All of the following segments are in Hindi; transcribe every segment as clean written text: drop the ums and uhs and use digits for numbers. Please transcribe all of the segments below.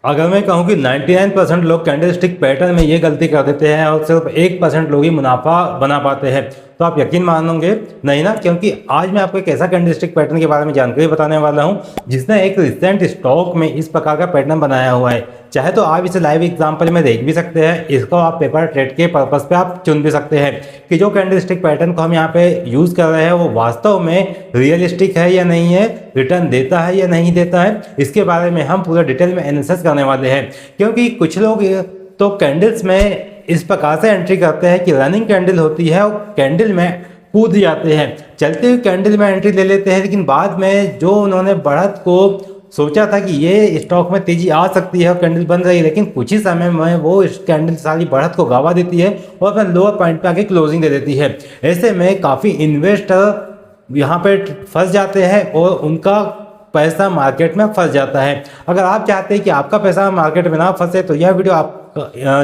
अगर मैं कहूँ कि 99% लोग कैंडल स्टिक पैटर्न में ये गलती कर देते हैं और सिर्फ 1% लोग ही मुनाफा बना पाते हैं, तो आप यकीन मानोगे नहीं ना। क्योंकि आज मैं आपको एक ऐसा कैंडल स्टिक पैटर्न के बारे में जानकारी बताने वाला हूँ जिसने एक रिसेंट स्टॉक में इस प्रकार का पैटर्न बनाया हुआ है। चाहे तो आप इसे लाइव एग्जाम्पल में देख भी सकते हैं, इसको आप पेपर ट्रेड के पर्पस पे आप चुन भी सकते हैं कि जो कैंडल स्टिक पैटर्न को हम यहाँ पे यूज कर रहे हैं वो वास्तव में रियलिस्टिक है या नहीं है, रिटर्न देता है या नहीं देता है, इसके बारे में हम पूरा डिटेल में एनालिसिस करने वाले हैं। क्योंकि कुछ लोग तो कैंडल्स में इस प्रकार से एंट्री करते हैं कि रनिंग कैंडल होती है और कैंडल में कूद जाते हैं, चलते हुए कैंडल में एंट्री ले लेते हैं, लेकिन बाद में जो उन्होंने बढ़त को सोचा था कि ये स्टॉक में तेजी आ सकती है और कैंडल बन रही है, लेकिन कुछ ही समय में वो इस कैंडल सारी बढ़त को गवा देती है और अपने लोअर पॉइंट पे आके क्लोजिंग दे देती है। ऐसे में काफ़ी इन्वेस्टर यहाँ पे फंस जाते हैं और उनका पैसा मार्केट में फंस जाता है। अगर आप चाहते हैं कि आपका पैसा मार्केट में ना फंसे तो यह वीडियो आप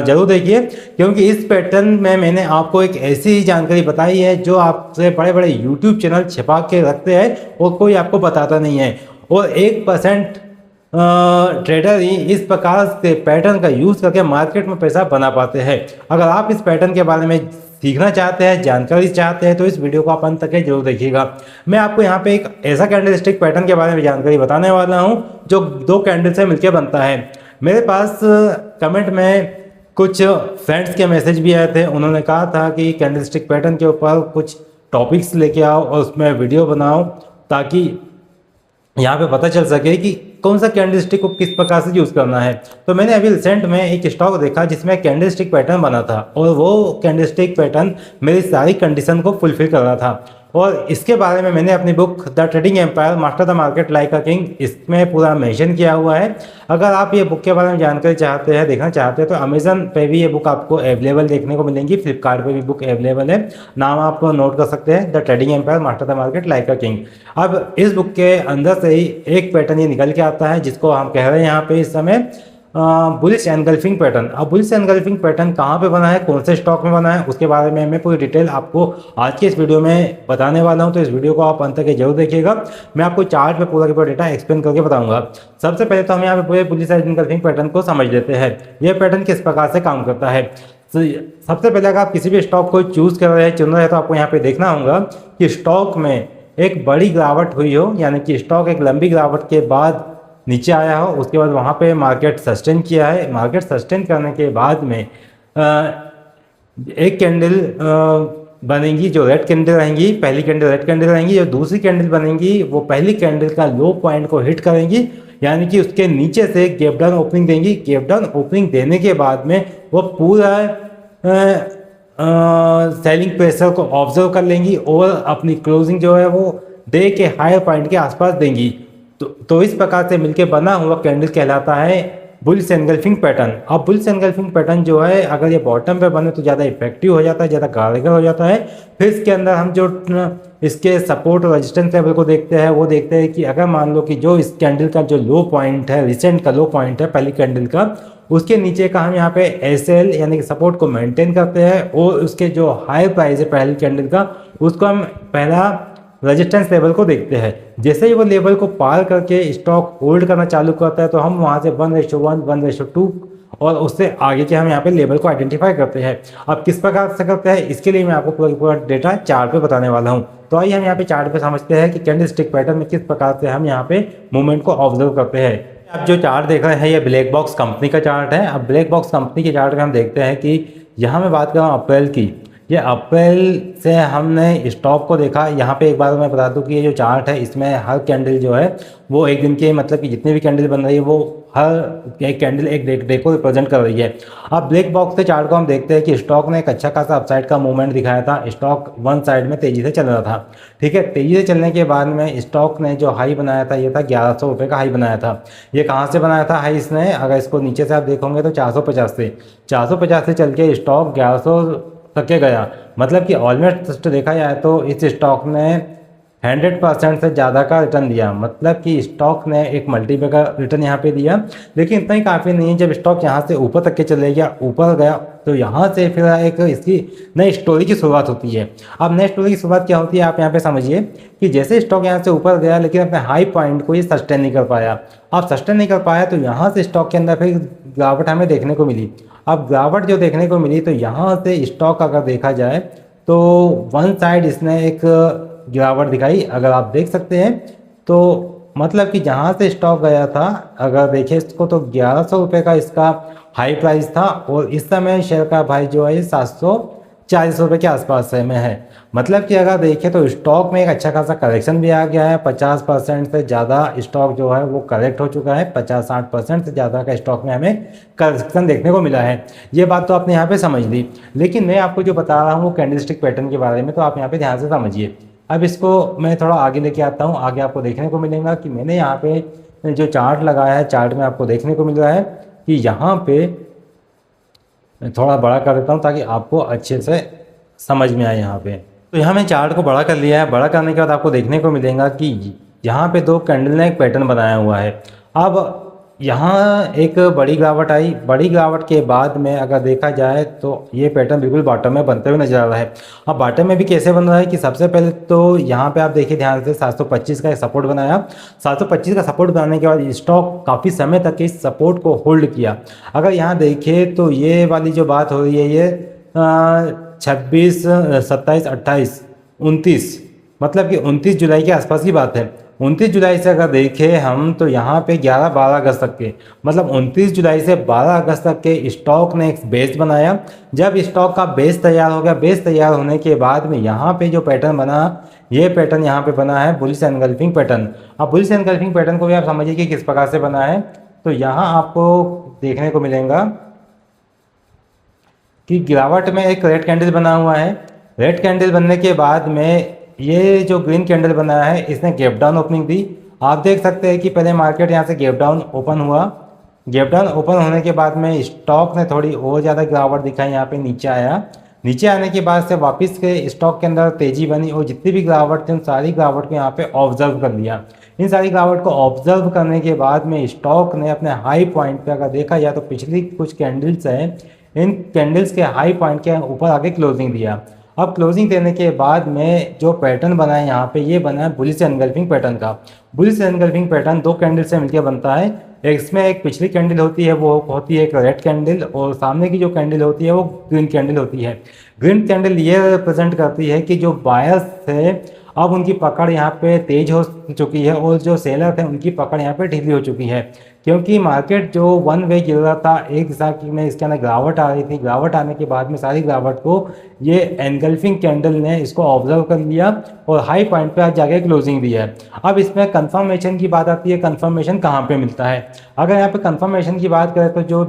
जरूर देखिए, क्योंकि इस पैटर्न में मैंने आपको एक ऐसी ही जानकारी बताई है जो आपसे बड़े बड़े यूट्यूब चैनल छिपा के रखते हैं और कोई आपको बताता नहीं है। और 1% ट्रेडर ही इस प्रकार से पैटर्न का यूज़ करके मार्केट में पैसा बना पाते हैं। अगर आप इस पैटर्न के बारे में सीखना चाहते हैं, जानकारी चाहते हैं, तो इस वीडियो को आप अंत तक जरूर देखिएगा। मैं आपको यहाँ पे एक ऐसा कैंडल स्टिक पैटर्न के बारे में जानकारी बताने वाला हूँ जो दो कैंडल से मिलकर बनता है। मेरे पास कमेंट में कुछ फ्रेंड्स के मैसेज भी आए थे, उन्होंने कहा था कि कैंडल स्टिक पैटर्न के ऊपर कुछ टॉपिक्स लेके आओ और उसमें वीडियो बनाओ ताकि यहाँ पे पता चल सके कि कौन सा कैंडल स्टिक को किस प्रकार से यूज़ करना है। तो मैंने अभी रिसेंट में एक स्टॉक देखा जिसमें कैंडल स्टिक पैटर्न बना था और वो कैंडल स्टिक पैटर्न मेरी सारी कंडीशन को फुलफिल कर रहा था। और इसके बारे में मैंने अपनी book the trading empire master the market like a king इसमें पूरा मेंशन किया हुआ है। अगर आप ये बुक के बारे में जानकारी चाहते हैं, देखना चाहते हैं, तो अमेजन पे भी ये बुक आपको अवेलेबल देखने को मिलेंगी, फ्लिपकार्ट पे भी बुक अवेलेबल है। नाम आप नोट कर सकते हैं, the trading empire master the market like a king. अब इस बुक के अंदर से ही एक पैटर्न ये निकल के आता है जिसको हम कह रहे हैं यहाँ पे इस समय बुलिश एनगल्फिंग पैटर्न। अब बुलिश एनगल्फिंग पैटर्न कहाँ पे बना है, कौन से स्टॉक में बना है, उसके बारे में मैं पूरी डिटेल आपको आज के इस वीडियो में बताने वाला हूँ। तो इस वीडियो को आप अंत तक जरूर देखिएगा। मैं आपको चार्ट पे पूरा का पूरा डेटा एक्सप्लेन करके बताऊंगा। सबसे पहले तो हम यहाँ पे पूरे बुलिश एनगल्फिंग पैटर्न को समझ लेते हैं, यह पैटर्न किस प्रकार से काम करता है। सबसे पहले अगर आप किसी भी स्टॉक को चूज कर रहे हैं, चुन रहे हैं, तो आपको यहाँ पे देखना होगा कि स्टॉक में एक बड़ी गिरावट हुई हो, यानी कि स्टॉक एक लंबी गिरावट के बाद नीचे आया हो, उसके बाद वहाँ पे मार्केट सस्टेन किया है। मार्केट सस्टेन करने के बाद में एक कैंडल बनेगी जो रेड कैंडल रहेंगी, पहली कैंडल रेड कैंडल रहेंगी, जो दूसरी कैंडल बनेगी वो पहली कैंडल का लो पॉइंट को हिट करेंगी, यानी कि उसके नीचे से गैप डाउन ओपनिंग देंगी। गैप डाउन ओपनिंग देने के बाद में वो पूरा सेलिंग प्रेशर को ऑब्जर्व कर लेंगी और अपनी क्लोजिंग जो है वो डे के हायर पॉइंट के आसपास देंगी। तो इस प्रकार से मिलके बना हुआ कैंडल कहलाता है बुलिश एनगल्फिंग पैटर्न। अब बुलिश एनगल्फिंग पैटर्न जो है अगर ये बॉटम पे बने तो ज़्यादा इफेक्टिव हो जाता है, ज़्यादा कारगर हो जाता है। फिर इसके अंदर हम जो इसके सपोर्ट और रेजिस्टेंस लेवल को देखते हैं, वो देखते हैं कि अगर मान लो कि जो इस कैंडल का जो लो पॉइंट है, रिसेंट का लो पॉइंट है पहली कैंडल का, उसके नीचे का हम यहाँ पे एसएल यानी कि सपोर्ट को मेंटेन करते हैं और उसके जो हाई प्राइस है पहली कैंडल का, उसको हम पहला रेजिस्टेंस लेवल को देखते हैं। जैसे ही वो लेवल को पार करके स्टॉक होल्ड करना चालू करता है तो हम वहाँ से 1:1, 1:2 और उससे आगे के हम यहाँ पे लेवल को आइडेंटिफाई करते हैं। अब किस प्रकार से करते हैं, इसके लिए मैं आपको पूरा डेटा चार्ट पे बताने वाला हूँ। तो आइए हम यहाँ पे चार्ट पे समझते हैं कि कैंडल स्टिक पैटर्न में किस प्रकार से हम यहाँ पे मूवमेंट को ऑब्जर्व करते हैं। आप जो चार्ट देख रहे हैं ये ब्लैक बॉक्स कंपनी का चार्ट है। अब ब्लैक बॉक्स कंपनी के चार्ट में हम देखते हैं कि यहाँ मैं बात कर रहा हूँ अप्रैल की, ये अप्रैल से हमने स्टॉक को देखा। यहाँ पे एक बार मैं बता दूं कि ये जो चार्ट है इसमें हर कैंडल जो है वो एक दिन के मतलब कि जितनी भी कैंडल बन रही है वो हर एक कैंडल एक डे को रिप्रेजेंट कर रही है। अब ब्लैक बॉक्स के चार्ट को हम देखते हैं कि स्टॉक ने एक अच्छा खासा अपसाइड का मूवमेंट दिखाया था। स्टॉक वन साइड में तेज़ी से चल रहा था, ठीक है। तेज़ी से चलने के बाद में स्टॉक ने जो हाई बनाया था ये था 1100 रुपये का हाई बनाया था। ये कहाँ से बनाया था हाई इसने, अगर इसको नीचे से आप देखोगे तो 450 से चल के स्टॉक 1100 तक के गया। मतलब कि ऑलमोस्ट देखा जाए तो इस स्टॉक ने 100% से ज़्यादा का रिटर्न दिया, मतलब कि स्टॉक ने एक मल्टीपल का रिटर्न यहाँ पे दिया। लेकिन इतना ही काफ़ी नहीं है, जब स्टॉक यहाँ से ऊपर तक के चले गया, ऊपर गया, तो यहाँ से फिर एक इसकी नई स्टोरी की शुरुआत होती है। अब नई स्टोरी की शुरुआत क्या होती है, आप यहाँ पे समझिए कि जैसे स्टॉक यहाँ से ऊपर गया लेकिन अपने हाई पॉइंट को ये सस्टेन नहीं कर पाया। अब सस्टेन नहीं कर पाया तो यहाँ से स्टॉक के अंदर फिर गिरावट हमें देखने को मिली। अब गिरावट जो देखने को मिली तो यहाँ से स्टॉक अगर देखा जाए तो वन साइड इसने एक गिरावट दिखाई, अगर आप देख सकते हैं। तो मतलब कि जहाँ से स्टॉक गया था, अगर देखें इसको, तो 1100 रुपये का इसका हाई प्राइस था और इस समय शेयर का भाई जो है 740 रुपये के आसपास में है। मतलब कि अगर देखें तो स्टॉक में एक अच्छा खासा करेक्शन भी आ गया है। 50% से ज़्यादा स्टॉक जो है वो करेक्ट हो चुका है। 50-60% से ज़्यादा का स्टॉक में हमें करेक्शन देखने को मिला है। ये बात तो आपने यहाँ पे समझ ली। लेकिन मैं आपको जो बता रहा हूँ वो कैंडलस्टिक पैटर्न के बारे में, तो आप यहाँ पे ध्यान से समझिए। अब इसको मैं थोड़ा आगे लेके आता हूँ। आगे आपको देखने को मिलेगा कि मैंने यहाँ पे जो चार्ट लगाया है, चार्ट में आपको देखने को मिल रहा है कि यहाँ पे थोड़ा बड़ा कर देता हूँ ताकि आपको अच्छे से समझ में आए यहाँ पे। तो यहाँ मैं चार्ट को बड़ा कर लिया है। बड़ा करने के बाद आपको देखने को मिलेगा कि यहाँ पे दो कैंडल ने एक पैटर्न बनाया हुआ है। अब यहाँ एक बड़ी गिरावट आई। बड़ी गिरावट के बाद में अगर देखा जाए तो ये पैटर्न बिल्कुल बॉटम में बनते हुए नजर आ रहा है। अब बॉटम में भी कैसे बन रहा है कि सबसे पहले तो यहाँ पे आप देखिए ध्यान से 725 का एक सपोर्ट बनाया। 725 का सपोर्ट बनाने के बाद स्टॉक काफ़ी समय तक इस सपोर्ट को होल्ड किया। अगर यहाँ देखें तो ये वाली जो बात हो रही है ये 26, 27, 28, 29, मतलब कि 29 जुलाई के आसपास की बात है। 29 जुलाई से अगर देखें हम तो यहाँ पे 11-12 अगस्त तक के, मतलब 29 जुलाई से 12 अगस्त तक के स्टॉक ने एक बेस बनाया। जब स्टॉक का बेस तैयार हो गया, बेस तैयार होने के बाद में यहाँ पे जो पैटर्न बना, ये पैटर्न यहाँ पे बना है बुलिश एनगल्फिंग पैटर्न। अब बुलिश एनगल्फिंग पैटर्न को भी आप समझिए कि किस प्रकार से बना है। तो यहाँ आपको देखने को मिलेगा कि गिरावट में एक रेड कैंडल बना हुआ है। रेड कैंडल बनने के बाद में ये जो ग्रीन कैंडल बनाया है इसने गैप डाउन ओपनिंग दी। आप देख सकते हैं कि पहले मार्केट यहाँ से गैप डाउन ओपन हुआ। गैप डाउन ओपन होने के बाद में स्टॉक ने थोड़ी और ज़्यादा गिरावट दिखाई, यहाँ पे नीचे आया। नीचे आने के बाद से वापस के स्टॉक के अंदर तेजी बनी और जितनी भी गिरावट थी उन सारी गिरावट को यहाँ पे ऑब्जर्व कर लिया। इन सारी गिरावट को ऑब्जर्व करने के बाद में स्टॉक ने अपने हाई पॉइंट पे अगर देखा जाए तो पिछली कुछ कैंडल्स हैं, इन कैंडल्स के हाई पॉइंट के ऊपर आगे क्लोजिंग दिया। अब क्लोजिंग देने के बाद में जो पैटर्न बना है यहाँ पे, ये बना है बुलिश एनगल्फिंग पैटर्न का। बुलिश एनगल्फिंग पैटर्न दो कैंडल से मिलकर बनता है। इसमें एक पिछली कैंडल होती है, वो होती है एक रेड कैंडल, और सामने की जो कैंडल होती है वो ग्रीन कैंडल होती है। ग्रीन कैंडल ये रिप्रेजेंट करती है कि जो बायर्स थे अब उनकी पकड़ यहाँ पे तेज हो चुकी है और जो सेलर थे उनकी पकड़ यहाँ पे ढीली हो चुकी है। क्योंकि मार्केट जो वन वे गिर रहा था, एक दिशा की में इसके अंदर गिरावट आ रही थी। गिरावट आने के बाद में सारी गिरावट को ये एनगल्फिंग कैंडल ने इसको ऑब्जर्व कर लिया और हाई पॉइंट पे आज जाके क्लोजिंग दी है। अब इसमें कंफर्मेशन की बात आती है। कंफर्मेशन कहाँ पे मिलता है? अगर यहाँ पे कंफर्मेशन की बात करें तो जो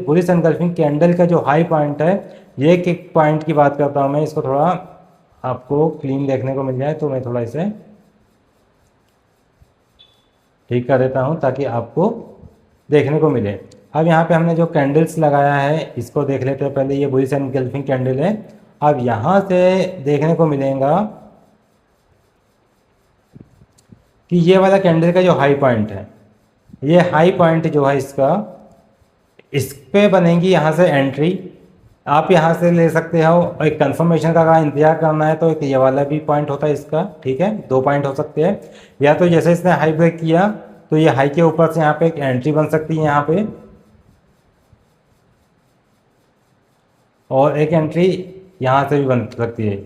बुलिश एनगल्फिंग कैंडल का जो हाई पॉइंट है, ये एक पॉइंट की बात करता हूँ मैं, इसको थोड़ा आपको क्लीन देखने को मिल जाए तो मैं थोड़ा इसे ठीक कर देता हूँ ताकि आपको देखने को मिले। अब यहाँ पे हमने जो कैंडल्स लगाया है इसको देख लेते हैं। पहले ये बुलिश एनगल्फिंग कैंडल है। अब यहाँ से देखने को मिलेगा कि ये वाला कैंडल का जो हाई पॉइंट है, ये हाई पॉइंट जो है इसका, इस पे बनेगी यहाँ से एंट्री। आप यहाँ से ले सकते हो। एक कंफर्मेशन का अगर इंतजार करना है तो एक ये वाला भी पॉइंट होता है इसका, ठीक है। दो पॉइंट हो सकते हैं। या तो जैसे इसने हाई ब्रेक किया तो ये हाई के ऊपर से यहाँ पे एक एंट्री बन सकती है यहाँ पे, और एक एंट्री यहाँ से भी बन सकती है,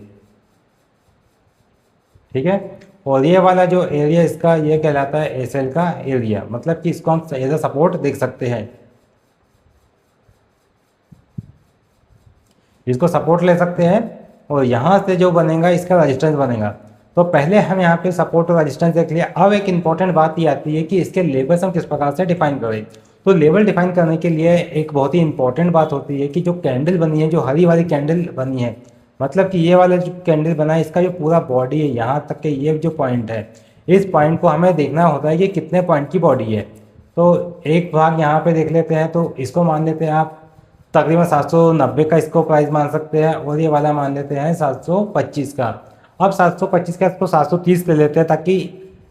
ठीक है। और ये वाला जो एरिया इसका, ये कहलाता है एसएल का एरिया, मतलब कि इसको हम एज अ सपोर्ट देख सकते हैं। इसको सपोर्ट ले सकते हैं और यहाँ से जो बनेगा इसका रेजिस्टेंस बनेगा। तो पहले हम यहाँ पे सपोर्ट और रेजिस्टेंस देख लिया। अब एक इंपॉर्टेंट बात ये आती है कि इसके लेवल्स हम किस प्रकार से डिफाइन करें। तो लेवल डिफाइन करने के लिए एक बहुत ही इंपॉर्टेंट बात होती है कि जो कैंडल बनी है, जो हरी वाली कैंडल बनी है, मतलब कि ये वाला जो कैंडल बना है इसका जो पूरा बॉडी है यहाँ तक के ये जो पॉइंट है, इस पॉइंट को हमें देखना होता है कि कितने पॉइंट की बॉडी है। तो एक भाग यहाँ पे देख लेते हैं, तो इसको मान लेते हैं आप तकरीबन 790 का इसको प्राइस मान सकते हैं, और ये वाला मान लेते हैं 725 का। अब 725 के इसको 730 ले लेते हैं ताकि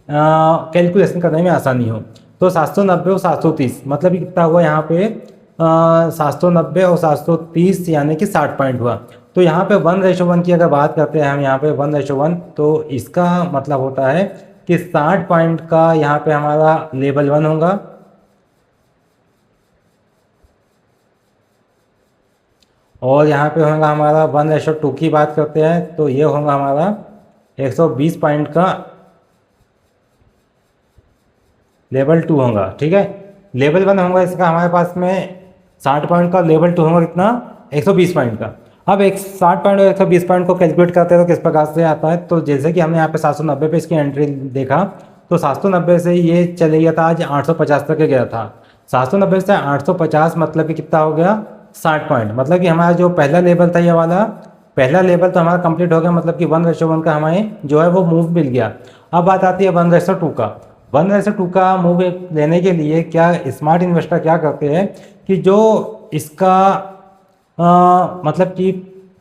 कैलकुलेशन करने में आसानी हो। तो 790 और 730 मतलब कि कितना हुआ यहाँ पे 790 और 730 यानी कि 60 पॉइंट हुआ। तो यहाँ पे 1:1 की अगर बात करते हैं हम यहाँ पे 1:1, तो इसका मतलब होता है कि 60 पॉइंट का यहाँ पे हमारा लेवल 1 होगा और यहाँ पे होगा हमारा 1:2 की बात करते हैं तो ये होगा हमारा 120 पॉइंट का लेवल 2 होगा। ठीक है, लेवल 1 होगा इसका हमारे पास में 60 पॉइंट का, लेवल 2 होगा कितना 120 पॉइंट का। अब एक 60 पॉइंट और 120 पॉइंट को कैलकुलेट करते हैं तो किस प्रकार से आता है, तो जैसे कि हमने यहाँ पे 790 पे इसकी एंट्री देखा तो 790 से ये चले गया था, आज 850 तक गया था। 790 से 850 मतलब कि कितना हो गया 60 पॉइंट, मतलब कि हमारा जो पहला लेवल था ये वाला पहला लेवल तो हमारा कंप्लीट हो गया, मतलब कि 1:1 का हमें जो है वो मूव मिल गया। अब बात आती है 1:2 का। 1:2 का मूव लेने के लिए क्या स्मार्ट इन्वेस्टर क्या करते हैं कि जो इसका मतलब कि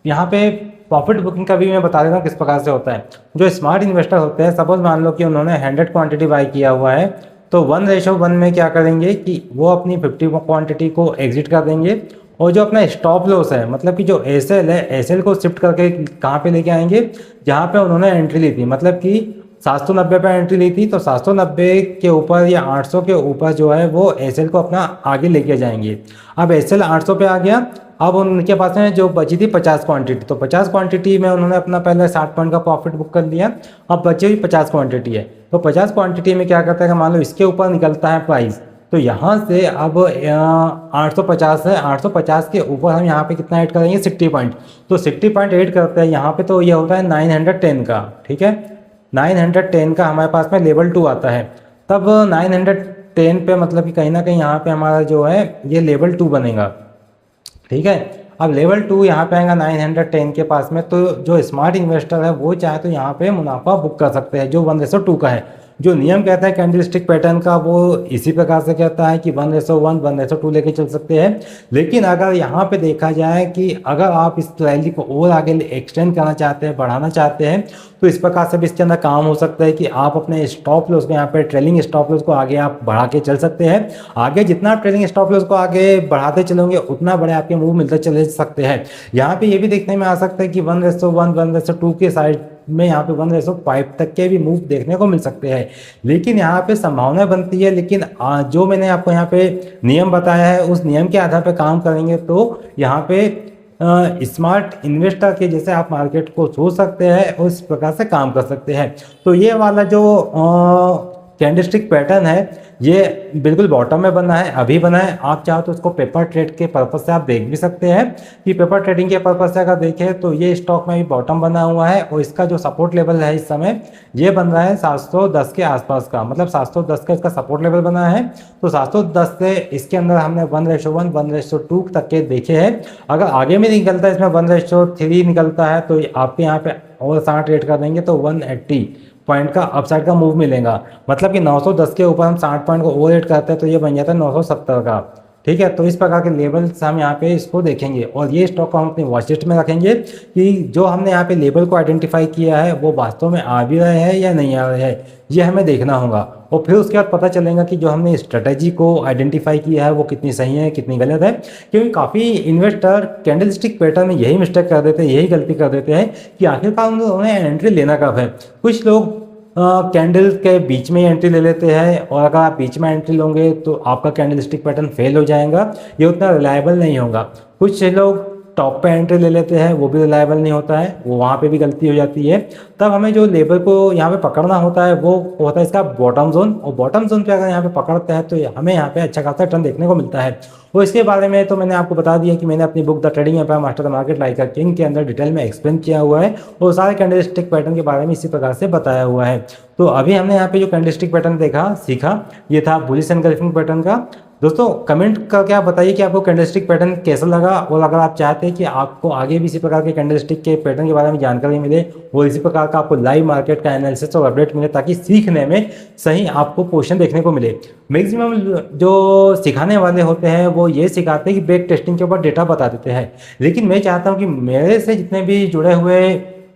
यहाँ पे प्रॉफिट बुकिंग का भी मैं बता देता हूँ किस प्रकार से होता है। जो स्मार्ट इन्वेस्टर होते हैं, सपोज मान लो कि उन्होंने 100 क्वांटिटी बाई किया हुआ है, तो 1:1 में क्या करेंगे कि वो अपनी 50 क्वांटिटी को एग्जिट कर देंगे और जो अपना स्टॉप लॉस है मतलब कि जो एसएल है, एसएल को शिफ्ट करके कहाँ पे लेके आएंगे जहाँ पे उन्होंने एंट्री ली थी, मतलब कि 790 पे एंट्री ली थी तो 790 के ऊपर या 800 के ऊपर जो है वो एसएल को अपना आगे लेके जाएंगे। अब एसएल 800 पे आ गया, अब उनके पास में जो बची थी 50 क्वांटिटी, तो 50 क्वांटिटी में उन्होंने अपना पहले 60 पॉइंट का प्रॉफिट बुक कर लिया। अब बची हुई 50 क्वांटिटी है, तो 50 क्वांटिटी में क्या करता है मान लो इसके ऊपर निकलता है प्राइस, तो यहाँ से अब 850 है, 850 के ऊपर हम यहाँ पे कितना ऐड करेंगे 60 पॉइंट, तो 60 पॉइंट ऐड करते हैं यहाँ पे, तो ये होता है 910 का। ठीक है, 910 का हमारे पास में लेवल 2 आता है। तब 910 पे मतलब कि कहीं ना कहीं यहाँ पे हमारा जो है ये लेवल 2 बनेगा। ठीक है, अब लेवल 2 यहाँ पे आएगा 910 के पास में, तो जो स्मार्ट इन्वेस्टर है वो चाहे तो यहाँ पे मुनाफा बुक कर सकते हैं जो 1:2 का है। जो नियम कहता है कैंडलस्टिक पैटर्न का वो इसी प्रकार से कहता है कि 1:1 1:2 लेके चल सकते हैं। लेकिन अगर यहाँ पे देखा जाए कि अगर आप इस रैली को और आगे एक्सटेंड करना चाहते हैं, बढ़ाना चाहते हैं, तो इस प्रकार से भी इसके अंदर काम हो सकता है कि आप अपने स्टॉप लॉस को यहाँ पे ट्रेलिंग स्टॉप लॉस को आगे आप बढ़ा के चल सकते हैं। आगे जितना आप ट्रेलिंग स्टॉप लॉस को आगे बढ़ाते चलोगे उतना बड़े आपके मूव मिलते चले सकते हैं। यहाँ पे ये भी देखने में आ सकता है कि 1:1 1:2 के साइड में यहाँ पे 1:5 तक के भी मूव देखने को मिल सकते हैं। लेकिन यहाँ पे संभावना बनती है, लेकिन जो मैंने आपको यहाँ पे नियम बताया है उस नियम के आधार पे काम करेंगे तो यहाँ पे स्मार्ट इन्वेस्टर के जैसे आप मार्केट को सोच सकते हैं और इस प्रकार से काम कर सकते हैं। तो ये वाला जो कैंडलस्टिक पैटर्न है ये बिल्कुल बॉटम में बना है, अभी बना है। आप चाहो तो उसको पेपर ट्रेड के पर्पज से आप देख भी सकते हैं कि पेपर ट्रेडिंग के पर्पज से अगर देखें तो ये स्टॉक में भी बॉटम बना हुआ है और इसका जो सपोर्ट लेवल है इस समय ये बन रहा है 710 के आसपास का, मतलब 710 का इसका सपोर्ट लेवल बना है। तो 710 से इसके अंदर हमने 1:1 1:2 तक के देखे हैं। अगर आगे में निकलता है इसमें 1:3 निकलता है तो आपके यहाँ पे और 60 रेट कर देंगे तो 180 पॉइंट का अपसाइड का मूव मिलेगा, मतलब कि 910 के ऊपर हम 60 पॉइंट को ओवर रेट करते हैं तो ये बन जाता है 970 का। ठीक है, तो इस प्रकार के लेवल्स हम यहाँ पे इसको देखेंगे और ये स्टॉक को हम अपनी वॉच लिस्ट में रखेंगे कि जो हमने यहाँ पे लेवल को आइडेंटिफाई किया है वो वास्तव में आ भी रहे हैं या नहीं आ रहे हैं, ये हमें देखना होगा। और फिर उसके बाद पता चलेगा कि जो हमने स्ट्रेटेजी को आइडेंटिफाई किया है वो कितनी सही है कितनी गलत है। क्योंकि काफ़ी इन्वेस्टर कैंडलस्टिक पैटर्न में यही मिस्टेक कर देते हैं, यही गलती कर देते हैं कि आखिरकार उन्हें एंट्री लेना कब है। कुछ लोग कैंडल के बीच में एंट्री ले लेते हैं और अगर आप बीच में एंट्री लोगे तो आपका कैंडलस्टिक पैटर्न फेल हो जाएगा, ये उतना रिलायबल नहीं होगा। कुछ लोग टॉप पे एंट्री ले लेते हैं, वो भी रिलायबल नहीं होता है, वो वहाँ पे भी गलती हो जाती है। तब हमें जो लेवल को यहाँ पे पकड़ना होता है वो होता है इसका बॉटम जोन, और बॉटम जोन पे अगर यहाँ पे पकड़ते हैं तो हमें यहाँ पे अच्छा खासा टर्न देखने को मिलता है। और इसके बारे में तो मैंने आपको बता दिया कि मैंने अपनी book the trading empire master the market like a king के अंदर डिटेल में एक्सप्लेन किया हुआ है और सारे कैंडलस्टिक पैटर्न के बारे में इसी प्रकार से बताया हुआ है। तो अभी हमने यहाँ पे जो कैंडलस्टिक पैटर्न देखा सीखा ये था बुलिश एनगल्फिंग पैटर्न का। दोस्तों कमेंट करके आप बताइए कि आपको कैंडलस्टिक पैटर्न कैसा लगा, और अगर आप चाहते हैं कि आपको आगे भी इसी प्रकार के कैंडलस्टिक के पैटर्न के बारे में जानकारी मिले और इसी प्रकार का आपको लाइव मार्केट का एनालिसिस और अपडेट मिले ताकि सीखने में सही आपको पोजीशन देखने को मिले। मैक्सिमम जो सिखाने वाले होते हैं वो ये सिखाते हैं कि बैक टेस्टिंग के ऊपर डेटा बता देते हैं, लेकिन मैं चाहता हूँ कि मेरे से जितने भी जुड़े हुए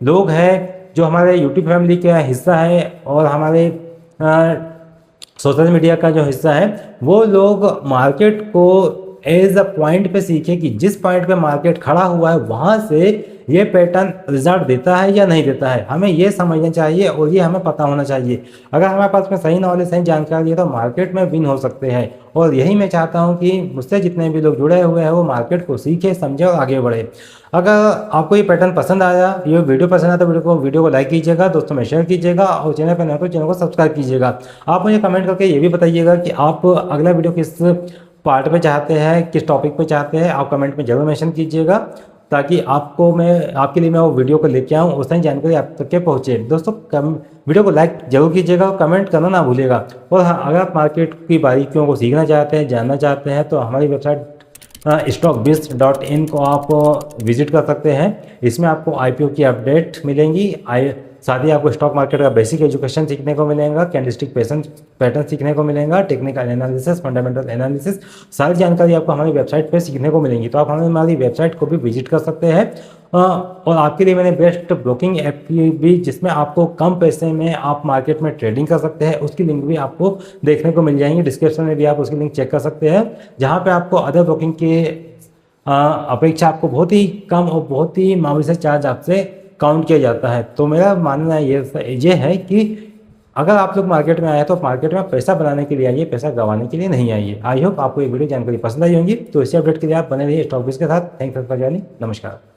लोग हैं जो हमारे यूट्यूब फैमिली का हिस्सा है और हमारे सोशल मीडिया का जो हिस्सा है, वो लोग मार्केट को एज अ पॉइंट पे सीखे कि जिस पॉइंट पे मार्केट खड़ा हुआ है वहाँ से ये पैटर्न रिजल्ट देता है या नहीं देता है, हमें ये समझना चाहिए और ये हमें पता होना चाहिए। अगर हमारे पास में सही नॉलेज, सही जानकारी है तो मार्केट में विन हो सकते हैं। और यही मैं चाहता हूँ कि मुझसे जितने भी लोग जुड़े हुए हैं वो मार्केट को सीखे, समझे और आगे बढ़े। अगर आपको ये पैटर्न पसंद आया, ये वीडियो पसंद आया तो वीडियो को लाइक कीजिएगा, दोस्तों में शेयर कीजिएगा और चैनल पर नए हो तो चैनल को सब्सक्राइब कीजिएगा। आप मुझे कमेंट करके ये भी बताइएगा कि आप अगला वीडियो किस पार्ट पे चाहते हैं, किस टॉपिक पे चाहते हैं, आप कमेंट में जरूर मेंशन कीजिएगा ताकि आपके लिए मैं वो वीडियो को लेके आऊँ, उस टाइम जानकारी आप तक के पहुँचे। दोस्तों वीडियो को लाइक जरूर कीजिएगा और कमेंट करना ना भूलिएगा। और हाँ, अगर आप मार्केट की बारीकियों को सीखना चाहते हैं, जानना चाहते हैं तो हमारी वेबसाइट stockbiz.in को आप विजिट कर सकते हैं। इसमें आपको IPO की अपडेट मिलेंगी, साथ ही आपको स्टॉक मार्केट का बेसिक एजुकेशन सीखने को मिलेगा, कैंडलस्टिक पैटर्न सीखने को मिलेगा, टेक्निकल एनालिसिस, फंडामेंटल एनालिसिस, सारी जानकारी आपको हमारी वेबसाइट पे सीखने को मिलेंगी। तो आप हमारी वेबसाइट को भी विजिट कर सकते हैं। और आपके लिए मैंने बेस्ट ब्रोकिंग ऐप की भी, जिसमें आपको कम पैसे में आप मार्केट में ट्रेडिंग कर सकते हैं, उसकी लिंक भी आपको देखने को मिल जाएंगी। डिस्क्रिप्शन में भी आप उसकी लिंक चेक कर सकते हैं, जहाँ पे आपको अदर ब्रोकिंग के अपेक्षा आपको बहुत ही कम और बहुत ही मामूली से चार्ज आपसे काउंट किया जाता है। तो मेरा मानना ये है कि अगर आप लोग मार्केट में आए तो मार्केट में पैसा बनाने के लिए आइए, पैसा गंवाने के लिए नहीं आइए। आई होप आपको ये वीडियो जानकारी पसंद आई होगी। तो इसी अपडेट के लिए आप बने रहिए स्टॉक बिज के साथ। Thanks for joining. नमस्कार।